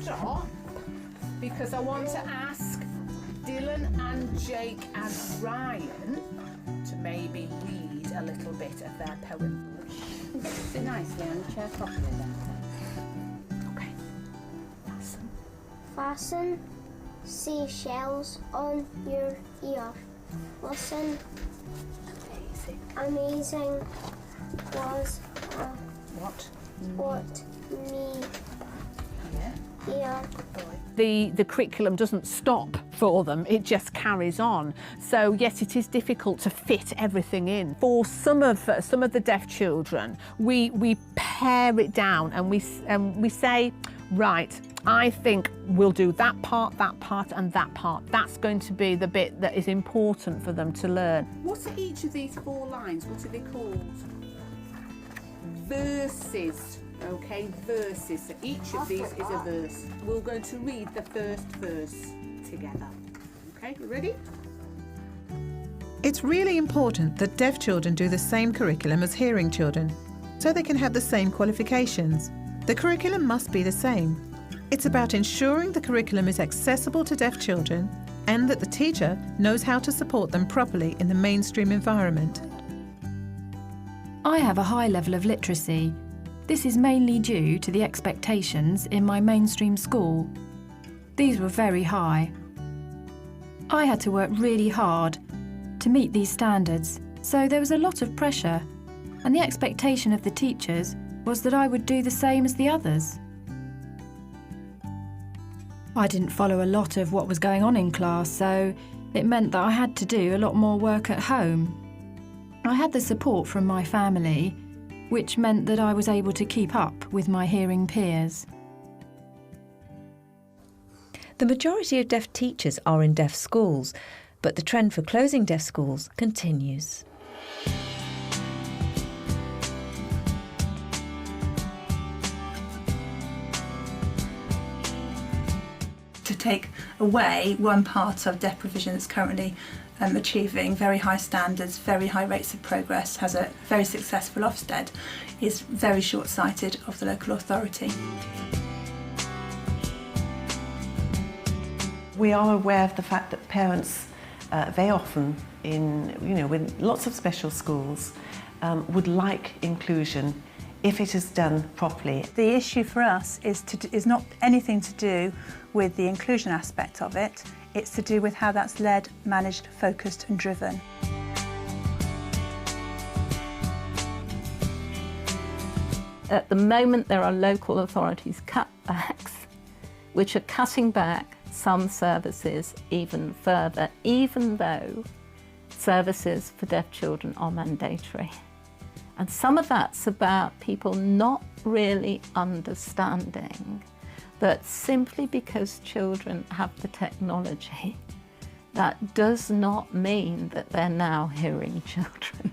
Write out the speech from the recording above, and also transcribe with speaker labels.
Speaker 1: stop because I want to ask Dylan and Jake and Ryan to maybe read a little bit of their poem.
Speaker 2: Sit nicely on the chair properly then.
Speaker 1: Okay. Fasten.
Speaker 3: Fasten seashells on your ear. Listen. Amazing was
Speaker 1: What?
Speaker 3: me
Speaker 1: Yeah.
Speaker 3: here.
Speaker 4: The curriculum doesn't stop for them, it just carries on. So yes, it is difficult to fit everything in. For some of the deaf children, we pare it down and we say, right, I think we'll do that part, and that part. That's going to be the bit that is important for them to learn.
Speaker 1: What are each of these 4 lines? What are they called? Verses. Okay, verses. So each of these is a verse. We're going to read the first verse together. Okay, you ready?
Speaker 5: It's really important that deaf children do the same curriculum as hearing children, so they can have the same qualifications. The curriculum must be the same. It's about ensuring the curriculum is accessible to deaf children and that the teacher knows how to support them properly in the mainstream environment.
Speaker 6: I have a high level of literacy. This is mainly due to the expectations in my mainstream school. These were very high. I had to work really hard to meet these standards, so there was a lot of pressure, and the expectation of the teachers was that I would do the same as the others. I didn't follow a lot of what was going on in class, so it meant that I had to do a lot more work at home. I had the support from my family, which meant that I was able to keep up with my hearing peers.
Speaker 7: The majority of deaf teachers are in deaf schools, but the trend for closing deaf schools continues.
Speaker 8: To take away one part of deaf provision that's currently achieving very high standards, very high rates of progress, has a very successful Ofsted, is very short-sighted of the local authority.
Speaker 9: We are aware of the fact that parents very often with lots of special schools would like inclusion if it is done properly.
Speaker 8: The issue for us is not anything to do with the inclusion aspect of it, it's to do with how that's led, managed, focused and driven.
Speaker 10: At the moment there are local authorities cutbacks which are cutting back some services even further, even though services for deaf children are mandatory. And some of that's about people not really understanding that simply because children have the technology, that does not mean that they're now hearing children.